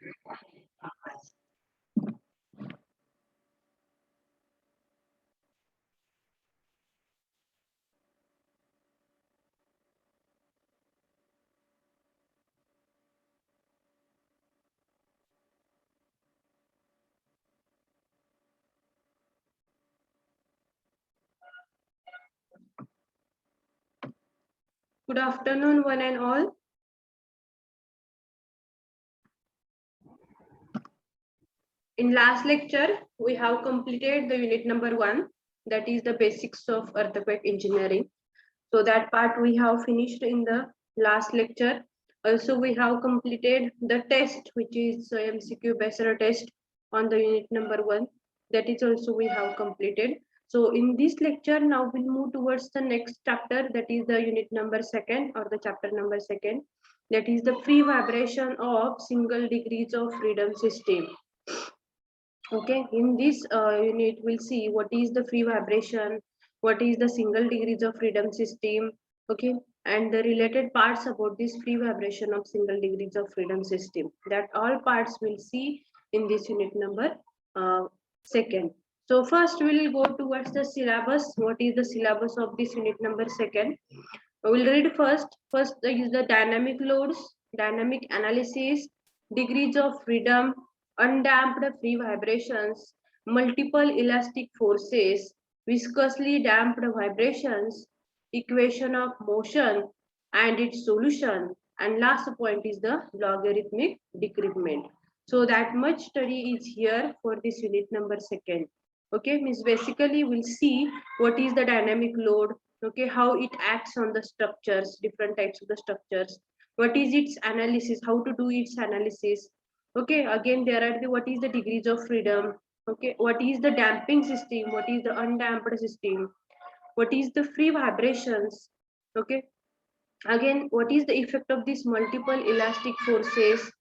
Good afternoon, one and all. In last lecture, we have completed the unit number 1, that is the basics of earthquake engineering. So that part we have finished in the last lecture. Also, we have completed the test, which is MCQ based test on the unit number 1. That is also we have completed. So in this lecture, now we'll move towards the next chapter, that is the unit number 2 or the chapter number 2. That is the free vibration of single degrees of freedom system. Okay, in this unit, we'll see what is the free vibration, what is the single degrees of freedom system, okay, and the related parts about this free vibration of single degrees of freedom system. That all parts we'll see in this unit number 2. So first we'll go towards the syllabus. What is the syllabus of this unit number 2? We'll read first. First is the dynamic loads, dynamic analysis, degrees of freedom, undamped free vibrations, multiple elastic forces, viscously damped vibrations, equation of motion and its solution, and last point is the logarithmic decrement. So that much study is here for this unit number 2. Okay, means basically we'll see what is the dynamic load, okay, how it acts on the structures, different types of the structures, what is its analysis, how to do its analysis. Okay, again there are the what is the degrees of freedom, okay, what is the damping system, what is the undamped system, what is the free vibrations, okay, again what is the effect of these multiple elastic forces,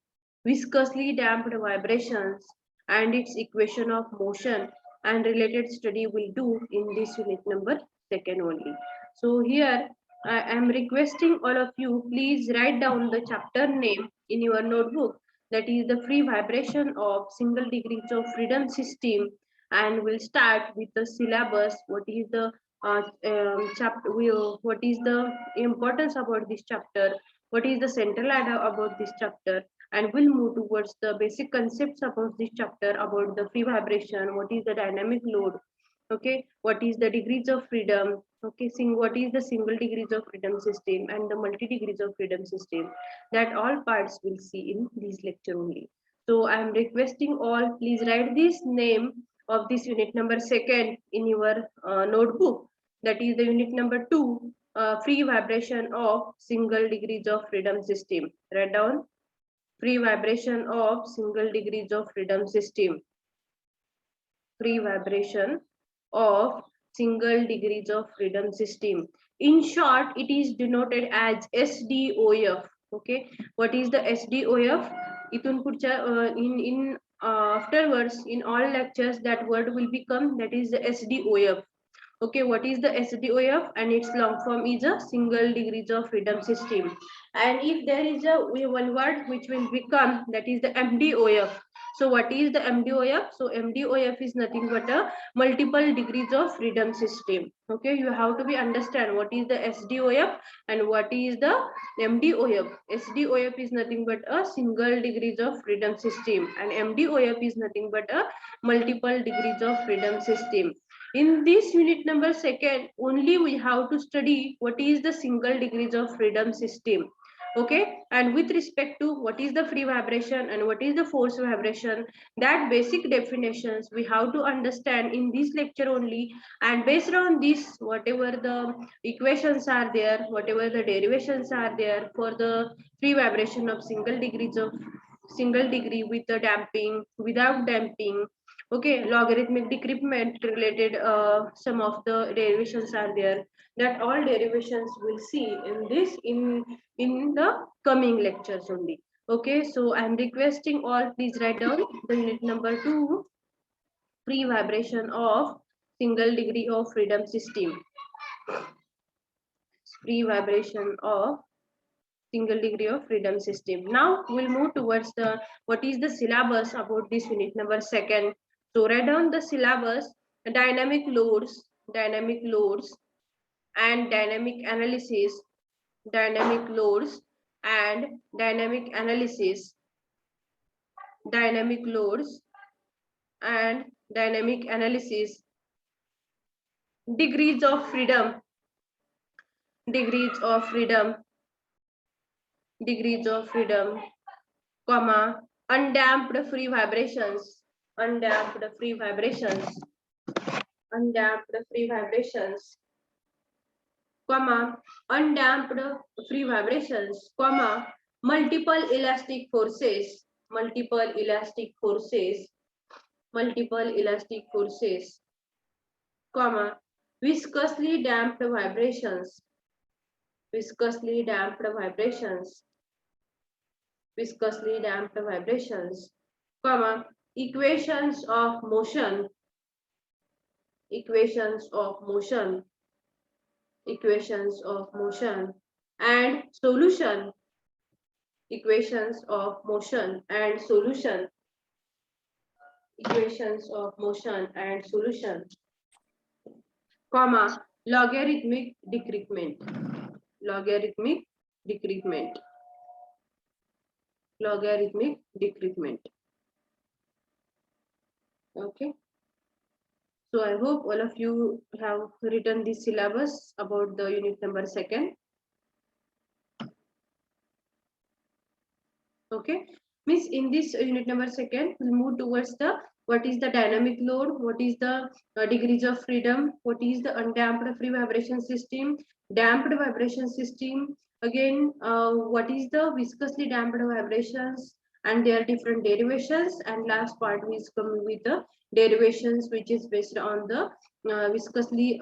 viscously damped vibrations and its equation of motion, and related study will do in this unit number 2 only. So here I am requesting all of you, please write down the chapter name in your notebook, that is the free vibration of single degrees of freedom system, and we'll start with the syllabus. What is the chapter, what is the importance about this chapter, what is the central idea about this chapter, and we'll move towards the basic concepts about this chapter about the free vibration, what is the dynamic load, okay, what is the degrees of freedom, okay, what is the single degrees of freedom system and the multi degrees of freedom system. That all parts we'll see in this lecture only. So I am requesting all, please write this name of this unit number 2 in your notebook, that is the unit number 2, free vibration of single degrees of freedom system. Write down free vibration of single degrees of freedom system. Free vibration of single degrees of freedom system. In short, it is denoted as SDOF. Okay, what is the SDOF? इथून पुढच्या in afterwards in all lectures that word will become, that is the SDOF. Okay, what is the SDOF? And its long form is a single degrees of freedom system. And if there is a one word which will become, that is the MDOF. So what is the MDOF? So MDOF is nothing but a multiple degrees of freedom system. Okay, you have to be understand what is the SDOF and what is the MDOF. SDOF is nothing but a single degrees of freedom system, and MDOF is nothing but a multiple degrees of freedom system. In this unit number 2, only we have to study what is the single degrees of freedom system. Okay, and with respect to what is the free vibration and what is the force vibration, that basic definitions we have to understand in this lecture only, and based on this, whatever the equations are there, whatever the derivations are there for the free vibration of single degrees of single degree with the damping, without damping, okay, logarithmic decrement related, some of the derivations are there, that all derivations we'll see in this in the coming lectures only. Okay, so I'm requesting all, please write down the unit number 2, free vibration of single degree of freedom system. Free vibration of single degree of freedom system. Now we'll move towards the what is the syllabus about this unit number second. So write down the syllabus: dynamic loads and dynamic analysis, dynamic loads and dynamic analysis, dynamic loads and dynamic analysis, degrees of freedom, degrees of freedom, degrees of freedom, comma, undamped free vibrations, undamped free vibrations, undamped free vibrations, comma, undamped free vibrations, comma, multiple elastic forces, multiple elastic forces, multiple elastic forces, comma, viscously damped vibrations, viscously damped vibrations, viscously damped vibrations, comma, equations of motion, equations of motion, equations of motion, and solution, equations of motion and solution, equations of motion and solution, comma, logarithmic decrement, logarithmic decrement, logarithmic decrement. Okay. So I hope all of you have written the syllabus about the unit number second. Okay. Means in this unit number second, we'll move towards the what is the dynamic load, what is the degrees of freedom, what is the undamped free vibration system, damped vibration system, again what is the viscously damped vibrations and their different derivations, and last part is coming with the derivations which is based on the viscously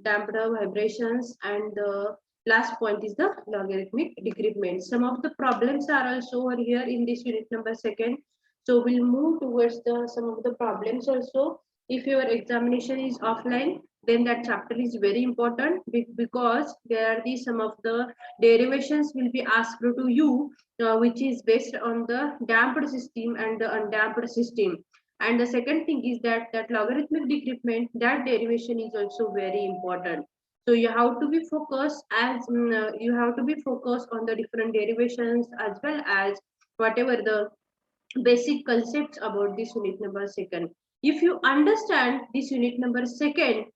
damped vibrations, and the last point is the logarithmic decrement. Some of the problems are also over here in this unit number second. So we'll move towards the some of the problems also. If your examination is offline, then that chapter is very important because there are the some of the derivations will be asked to you, which is based on the damped system and the undamped system. And the second thing is that logarithmic decrement, that derivation is also very important. So you have to be focused you have to be focused on the different derivations as well as whatever the basic concepts about this unit number second. If you understand this unit number second,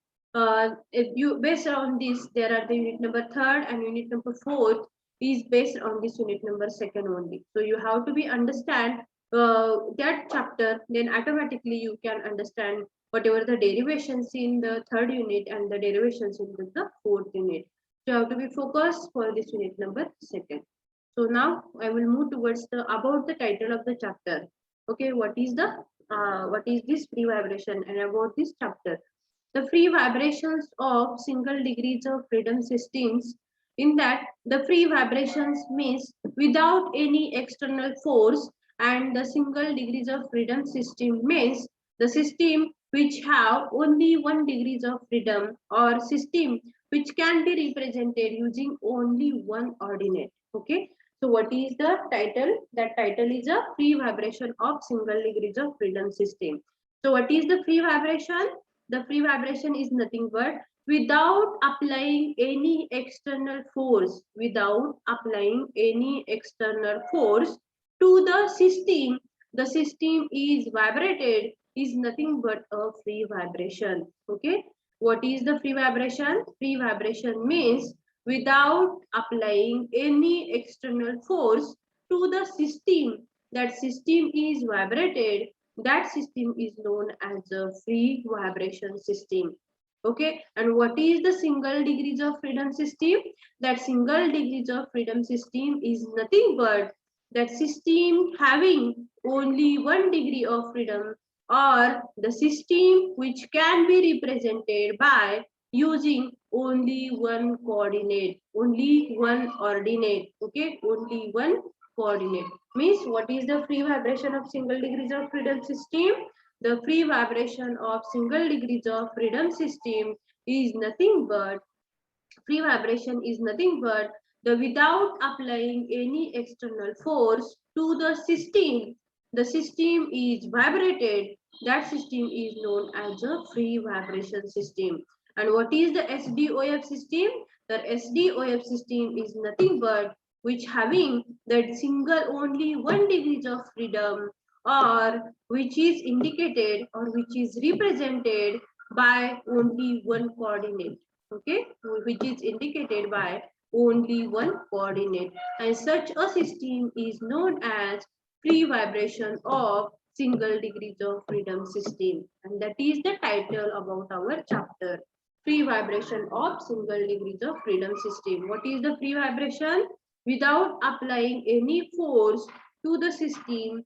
if you based on this, there are the unit number third and unit number fourth is based on this unit number second only. So you have to be understand that chapter, then automatically you can understand whatever the derivations in the third unit and the derivations in the fourth unit. So you have to be focused for this unit number second. So now I will move towards the about the title of the chapter. Okay, what is this free vibration and about this chapter? The free vibrations of single degrees of freedom systems. In that, the free vibrations means without any external force, and the single degrees of freedom system means the system which have only 1 degrees of freedom, or system which can be represented using only one ordinate. Okay. So what is the title? That title is a free vibration of single degrees of freedom system. So what is the free vibration? The free vibration is nothing but without applying any external force, without applying any external force to the system is vibrated, is nothing but a free vibration. Okay. What is the free vibration? Free vibration means without applying any external force to the system, that system is vibrated, that system is known as a free vibration system. Okay. And what is the single degrees of freedom system? That single degrees of freedom system is nothing but that system having only 1 degree of freedom, or the system which can be represented by using only one coordinate, only one ordinate. Okay, only one coordinate. Means what is the free vibration of single degrees of freedom system? The free vibration of single degrees of freedom system is nothing but, free vibration is nothing but without applying any external force to the system is vibrated. That system is known as a free vibration system. And what is the SDOF system? The SDOF system is nothing but which having that single only 1 degree of freedom, or which is indicated or which is represented by only one coordinate. Okay, which is indicated by only one coordinate, and such a system is known as free vibration of single degrees of freedom system. And that is the title about our chapter, free vibration of single degrees of freedom system. What is the free vibration? Without applying any force to the system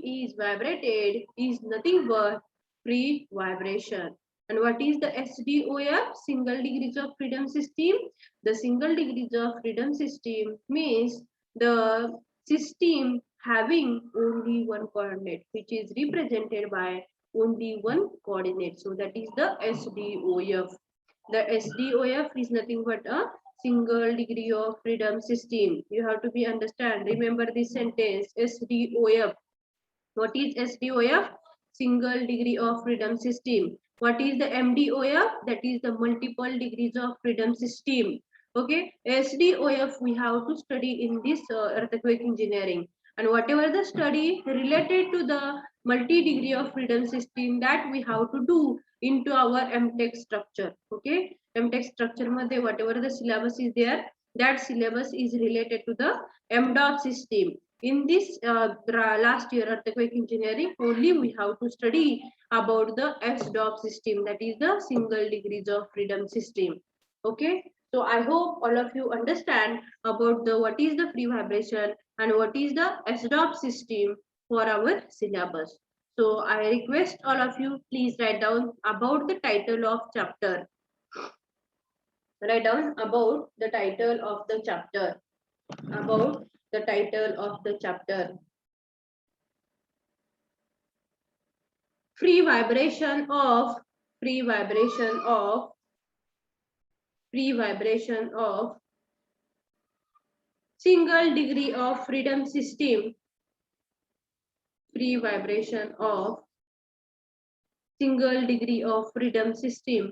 is vibrated, is nothing but free vibration. And what is the SDOF? Single degrees of freedom system. The single degrees of freedom system means the system having only one coordinate, which is represented by only one coordinate. So that is the SDOF. The SDOF is nothing but a single degree of freedom system. You have to be understand. Remember this sentence, SDOF. What is SDOF? Single degree of freedom system. What is the MDOF? That is the multiple degrees of freedom system. Okay, SDOF we have to study in this earthquake engineering. And whatever the study related to the multi-degree of freedom system, that we have to do into our MTech structure. Okay, MTech structure मध्ये whatever the syllabus is there, that syllabus is related to the MDOF system. In this last year earthquake engineering, only we have to study about the SDOF system, that is the single degrees of freedom system. Okay, so I hope all of you understand about the what is the free vibration and what is the SDOF system for our syllabus. So I request all of you, please write down about the title of chapter. Write down about the title of the chapter. About the title of the chapter. Free vibration of free vibration of free vibration of single degree of freedom system. Free vibration of single degree of freedom system.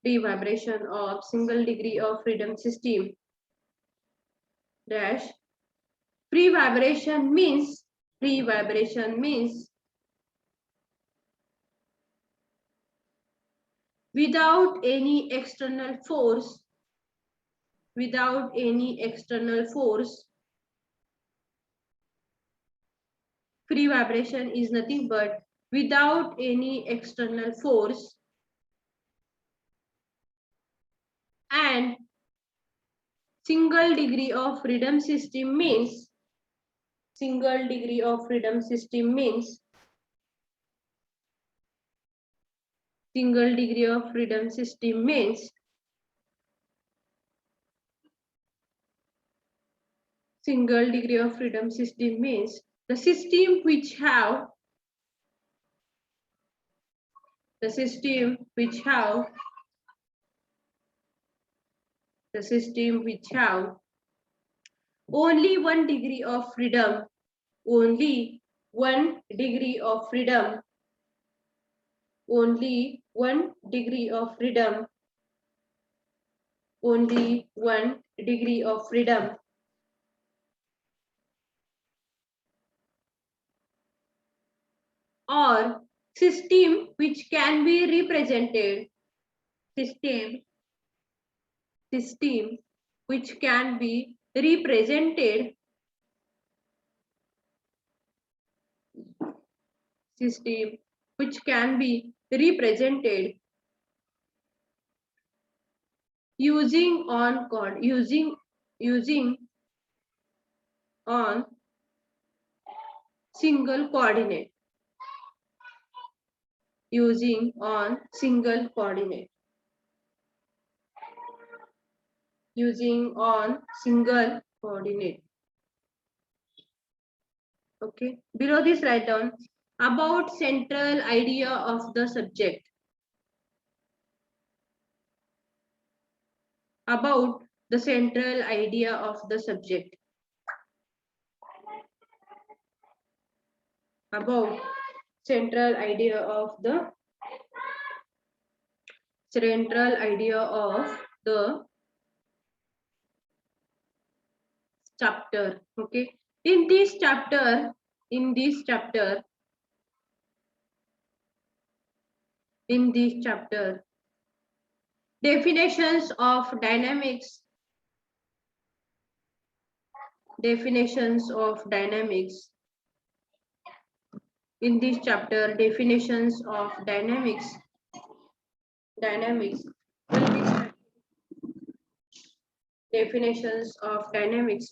Free vibration of single degree of freedom system. Dash. Free vibration means without any external force, without any external force. Free vibration is nothing but without any external force, and single degree of freedom system means single degree of freedom system means single degree of freedom system means single degree of freedom system means the system which have the system which have the system which have only 1 degree of freedom, only 1 degree of freedom, only 1 degree of freedom, only 1 degree of freedom, or system which can be represented, system which can be represented, system which can be represented using on single coordinate, using on single coordinate, using on single coordinate. Okay, below this write down about central idea of the subject. about the central idea of the subject. About central idea of the chapter. Okay, in this chapter definitions of dynamics in this chapter definitions of dynamics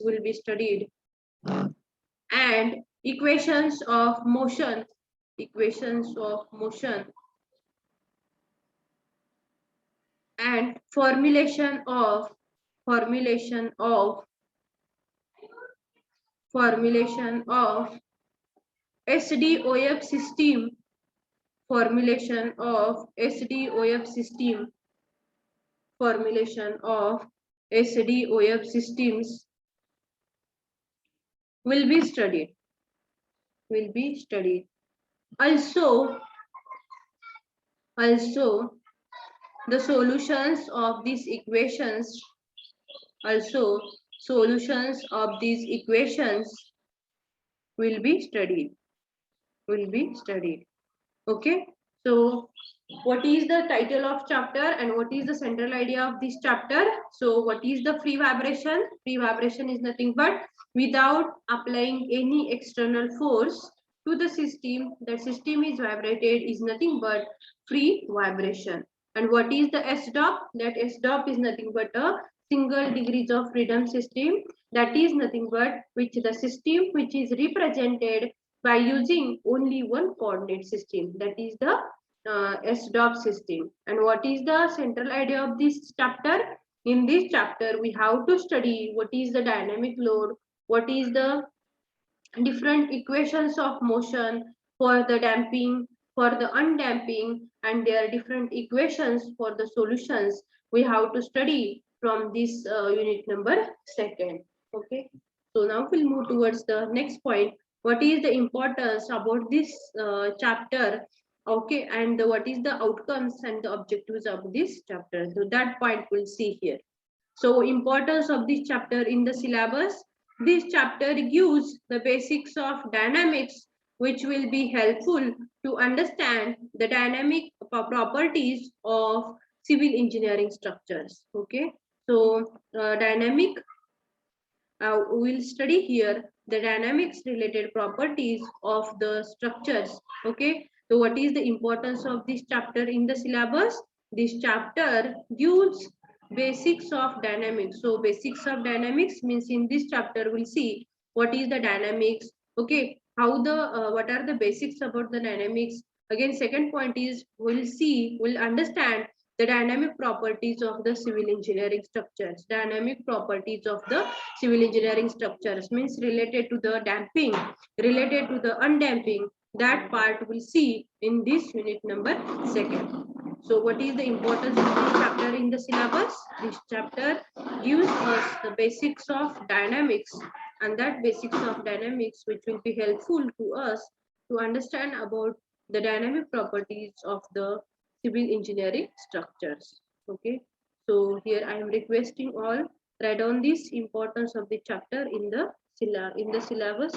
will be studied, and equations of motion and formulation of SDOF system formulation of SDOF systems will be studied. Also, the solutions of these equations will be studied. Okay, so what is the title of chapter and what is the central idea of this chapter? So what is the free vibration? Free vibration is nothing but without applying any external force to the system, the system is vibrated is nothing but free vibration. And what is the SDOF? That SDOF is nothing but a single degrees of freedom system, that is nothing but which the system which is represented by using only one coordinate system, that is the SDOF system. And what is the central idea of this chapter? In this chapter, we have to study what is the dynamic load, what is the different equations of motion for the damping, for the undamping, and there are different equations for the solutions we have to study from this unit number 2nd. Okay, so now we'll move towards the next point. What is the importance about this chapter? Okay, and what is the outcomes and the objectives of this chapter? So that point we'll see here. So importance of this chapter in the syllabus. This chapter gives the basics of dynamics, which will be helpful to understand the dynamic properties of civil engineering structures. Okay, so we'll study here the dynamics related properties of the structures. Okay, so what is the importance of this chapter in the syllabus? This chapter gives basics of dynamics. So basics of dynamics means in this chapter we'll see what is the dynamics. Okay, how the what are the basics about the dynamics. Again, second point is we'll understand the dynamic properties of the civil engineering structures. Dynamic properties of the civil engineering structures means related to the damping, related to the undamping. That part we'll see in this unit number 2nd. So what is the importance of this chapter in the syllabus? This chapter gives us the basics of dynamics, and that basics of dynamics which will be helpful to us to understand about the dynamic properties of the civil engineering structures. Okay, so here I am requesting all write down this importance of the chapter in the syllabus.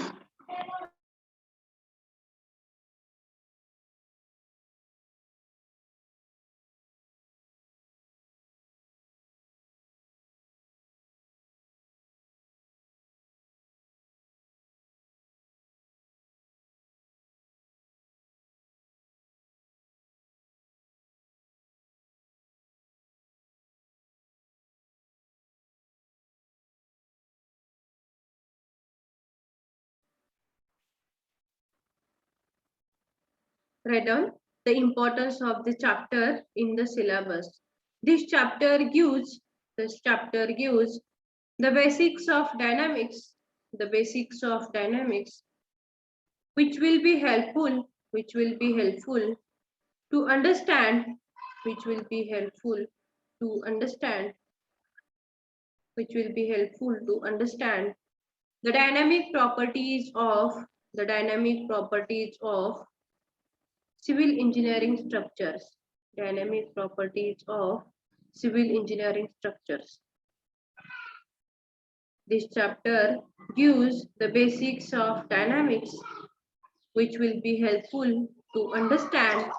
Write down the importance of the chapter in the syllabus. This chapter gives the basics of dynamics, which will be helpful to understand which will be helpful to understand the dynamic properties of civil engineering structures. Dynamic properties of civil engineering structures. This chapter gives the basics of dynamics, which will be helpful to understand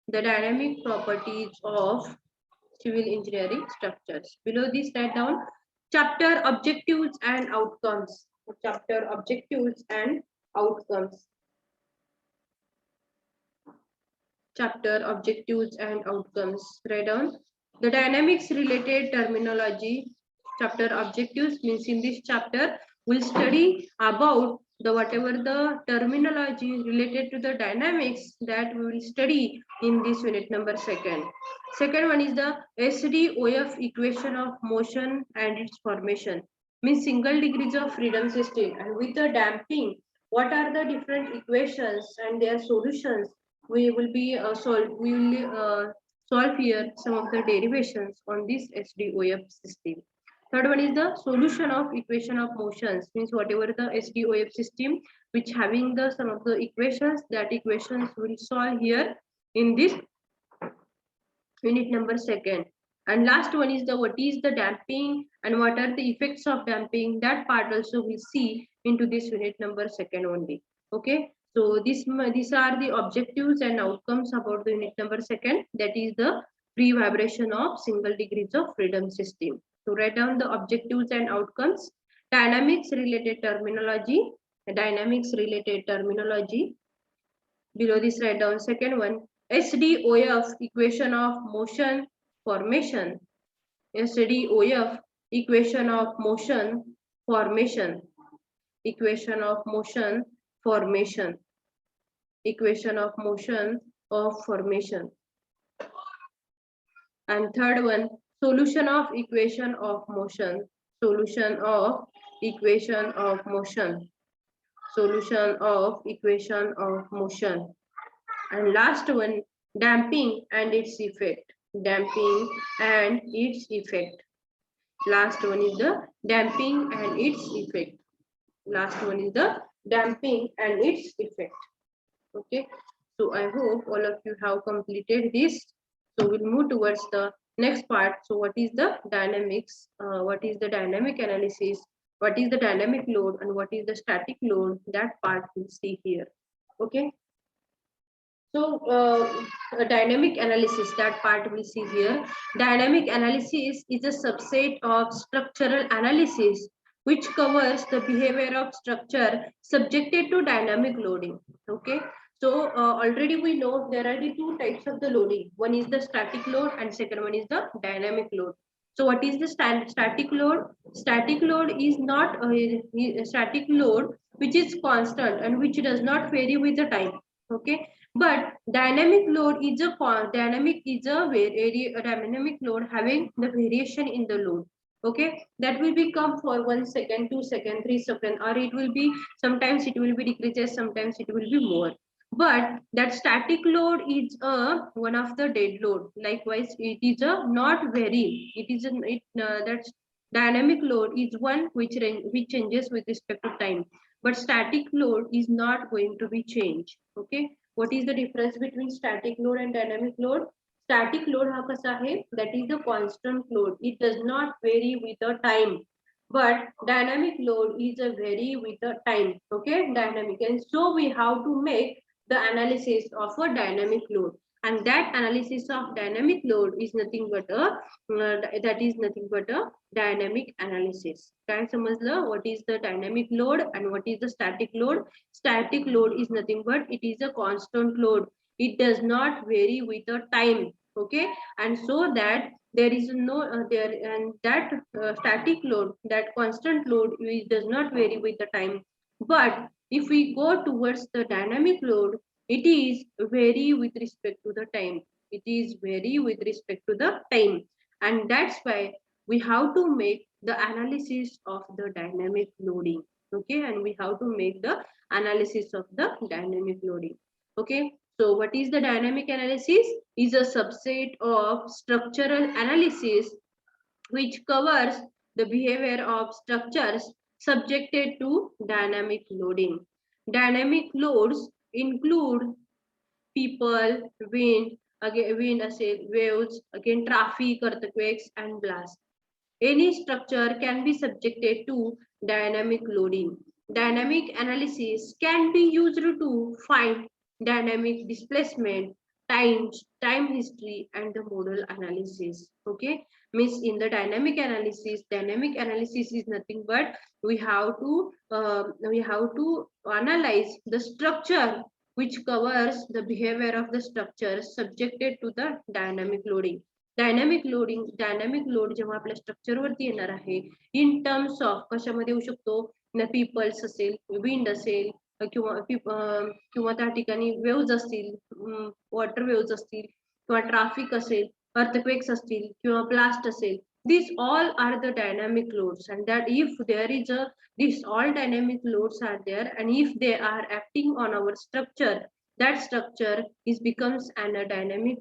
the dynamic properties of civil engineering structures. Below this, write down chapter objectives and outcomes. Chapter objectives and outcomes. Chapter objectives and outcomes. Write down the dynamics related terminology. Chapter objectives means in this chapter we'll study about the whatever the terminology related to the dynamics that we will study in this unit number second. Second one is the SDOF equation of motion and its formation, means single degrees of freedom system, and with the damping what are the different equations and their solutions. We will solve here some of the derivations on this SDOF system. Third one is the solution of equation of motions, means whatever the SDOF system which having the some of the equations, that equations will solve here in this unit number second. And last one is the what is the damping and what are the effects of damping. That part also we see into this unit number second only. Okay, so these are the objectives and outcomes about the unit number second, that is the free vibration of single degrees of freedom system. So write down the objectives and outcomes. Dynamics related terminology. Dynamics related terminology. Below this, write down second one, SDOF equation of motion formation. SDOF equation of motion formation. Equation of motion formation. Equation of motion of formation. And third one, solution of equation of motion. Solution of equation of motion. Solution of equation of motion. And last one, damping and its effect. Damping and its effect. Last one is the damping and its effect. Last one is the damping and its effect. Okay, so I hope all of you have completed this. So we'll move towards the next part. So what is the dynamics? What is the dynamic analysis? What is the dynamic load and what is the static load? That part we'll see here. Okay. So a dynamic analysis, that part we see here. Dynamic analysis is a subset of structural analysis which covers the behavior of structure subjected to dynamic loading. Okay. So already we know there are the two types of the loading. One is the static load and second one is the dynamic load. So what is the static load? Static load is not a static load which is constant and which does not vary with the time. Okay, but dynamic load is a dynamic load having the variation in the load. Okay, that will become for 1 second, 2 second, 3 second, or it will be sometimes it will be decreases, sometimes it will be more. But that static load is one of the dead load. Likewise, it is a not vary. It is that dynamic load is one which changes with respect to time. But static load is not going to be changed. Okay, what is the difference between static load and dynamic load? Static load हा कसा आहे, that is the constant load. It does not vary with the time. But dynamic load is a vary with the time. Okay, dynamic, and so we have to make the analysis of a dynamic load, and that analysis of dynamic load is nothing but a dynamic analysis. काय समजलं? What is the dynamic load and what is the static load? Static load is nothing but it is a constant load. It does not vary with the time. Okay, and so that there is no static load, that constant load, which does not vary with the time. But if we go towards the dynamic load, it is vary with respect to the time. It is vary with respect to the time. And that's why we have to make the analysis of the dynamic loading. Okay, and we have to make the analysis of the dynamic loading. Okay, so what is the dynamic analysis? Is a subset of structural analysis which covers the behavior of structures subjected to dynamic loading. Dynamic loads include people, wind, again wind असेल, waves, again traffic, earthquakes and blast. Any structure can be subjected to dynamic loading. Dynamic analysis can be used to find dynamic displacement, time history, and the model analysis. Okay, means in the dynamic analysis is nothing but we have to analyze the structure which covers the behavior of the structure subjected to the dynamic loading. Dynamic load जेव्हा आपल्या structure वरती येणार आहे in terms of कशामध्ये येऊ शकतो peoples असेल wind असेल किंवा त्या ठिकाणी वेव्ज असतील वॉटर वेव्ज असतील किंवा ट्रॅफिक असेल अर्थक्वेक्स असतील किंवा ब्लास्ट असेल these all are the dynamic loads and that if there is a these all dynamic loads are there and if they are acting on our structure that structure is becomes an a dynamic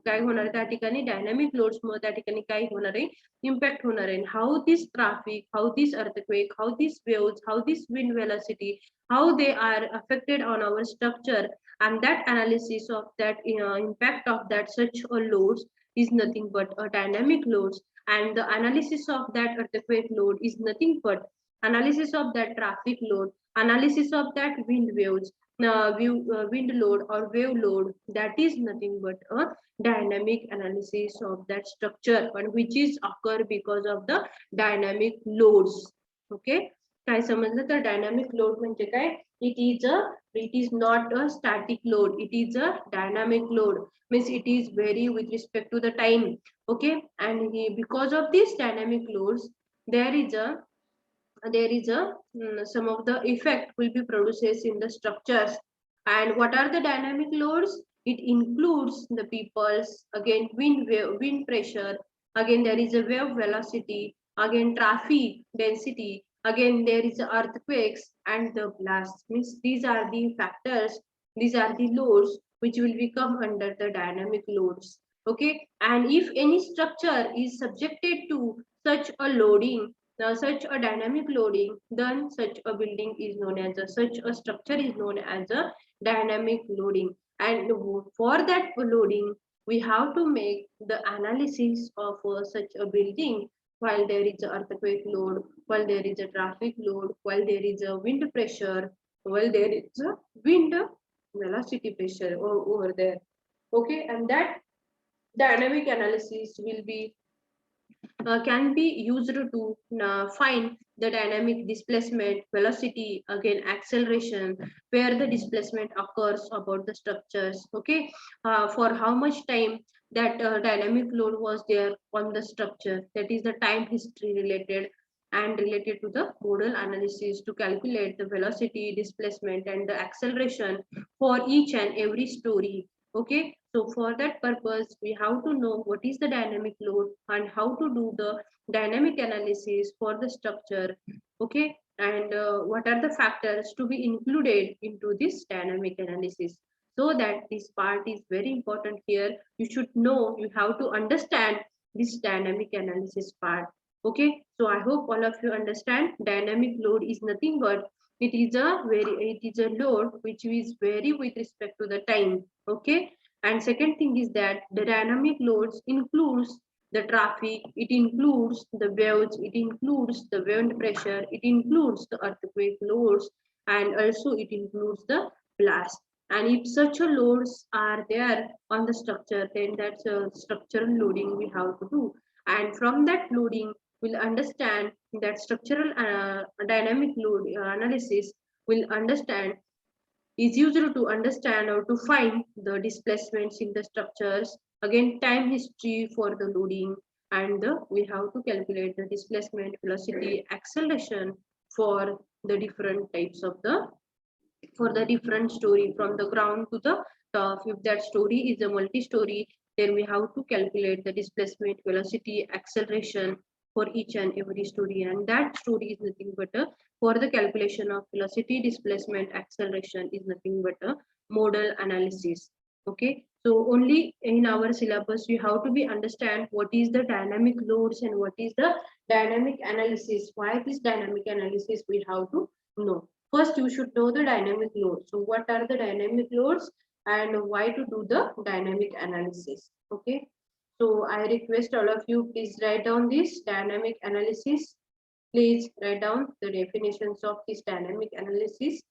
काय होणार त्या ठिकाणी dynamic loads मुळे त्या ठिकाणी काय होणार आहे impact होणार आहे how this traffic how this earthquake how this waves how this wind velocity how they are affected on our structure and that analysis of that impact of that such a loads is nothing but a dynamic loads and the analysis of that earthquake load is nothing but analysis of that traffic load analysis of that wind waves wind load or wave load that is nothing but a dynamic analysis of that structure and which is occur because of the dynamic loads. Okay, काय समजलं तर dynamic load म्हणजे काय it is not a static load, it is a dynamic load, means it is vary with respect to the time. Okay, and because of these dynamic loads there is a some of the effect will be produces in the structures. And what are the dynamic loads? It includes the peoples, again wind pressure, again there is a wave velocity, again traffic density, again there is earthquakes and the blast. Means these are the factors, these are the loads which will become under the dynamic loads. Okay, and if any structure is subjected to such a loading, such a dynamic loading, then such a building is known as such a structure is known as a dynamic loading. And for that loading we have to make the analysis of such a building while there is a earthquake load, while there is a traffic load, while there is a wind pressure, while there is a wind velocity pressure over there. Okay, and that dynamic analysis will be can be used to find the dynamic displacement, velocity, again acceleration, where the displacement occurs about the structures. Okay, for how much time that dynamic load was there on the structure, that is the time history related and related to the modal analysis to calculate the velocity, displacement and the acceleration for each and every story. Okay, so for that purpose we have to know what is the dynamic load and how to do the dynamic analysis for the structure. Okay, and what are the factors to be included into this dynamic analysis. So that this part is very important here, you should know, you have to understand this dynamic analysis part. Okay, so I hope all of you understand dynamic load is nothing but it is a load which is vary with respect to the time. Okay, and second thing is that the dynamic loads includes the traffic, it includes the waves, it includes the wind pressure, it includes the earthquake loads, and also it includes the blast. And if such a loads are there on the structure, then that's a structural loading we have to do. And from that loading we'll understand that structural dynamic load analysis will understand is used to understand or to find the displacements in the structures, again time history for the loading, and we have to calculate the displacement, velocity, acceleration for the different types of the for the different story from the ground to the top. If that story is a multi-story, then we have to calculate the displacement, velocity, acceleration for each and every story, and that story is nothing but a for the calculation of velocity, displacement, acceleration is nothing but a modal analysis. Okay, so only in our syllabus you have to be understand what is the dynamic loads and what is the Dynamic analysis. Why this dynamic analysis we have to know? First, you should know the dynamic load. So what are the dynamic loads and why to do the dynamic analysis? Okay. So I request all of you, please write down this dynamic analysis. Please write down the definitions of this dynamic analysis.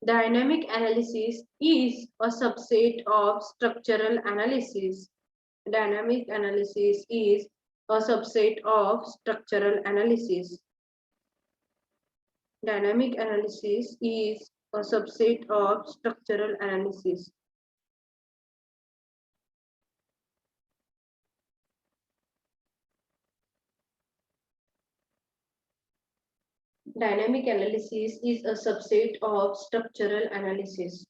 Dynamic analysis is a subset of structural analysis. Dynamic analysis is a subset of structural analysis. Dynamic analysis is a subset of structural analysis. Dynamic analysis is a subset of structural analysis.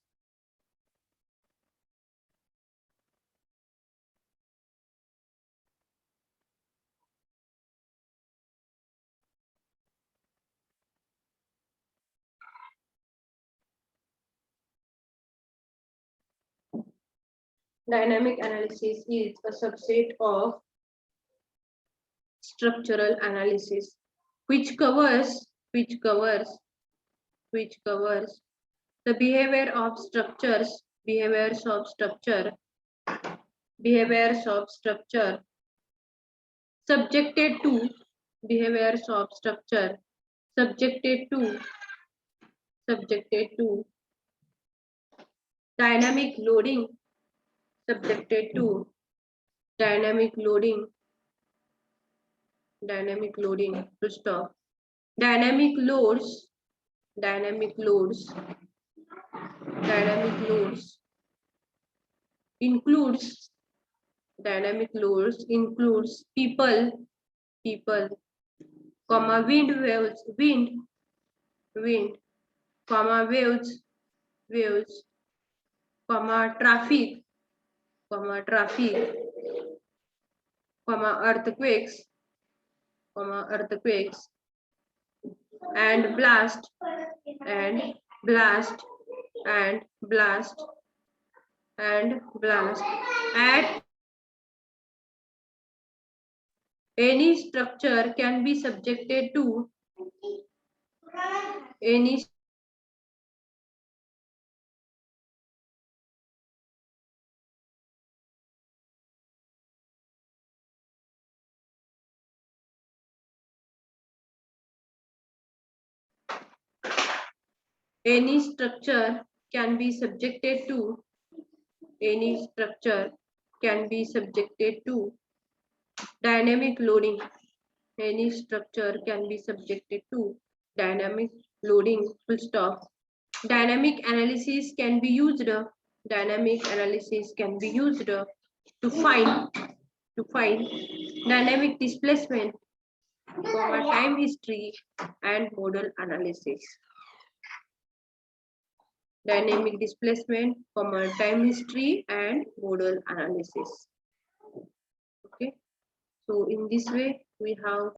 Dynamic analysis is a subset of structural analysis, which covers the behaviors of structure subjected to subjected to dynamic loading, subjected to dynamic loading, full stop. Dynamic loads includes people, comma wind, comma waves, comma traffic, earthquakes, and blast, at any structure can be subjected to any structure can be subjected to dynamic loading. Any structure can be subjected to dynamic loading, full stop. Dynamic analysis can be used to find dynamic displacement, time history, and model analysis. Dynamic displacement, time history, and model analysis. Okay, so in this way we have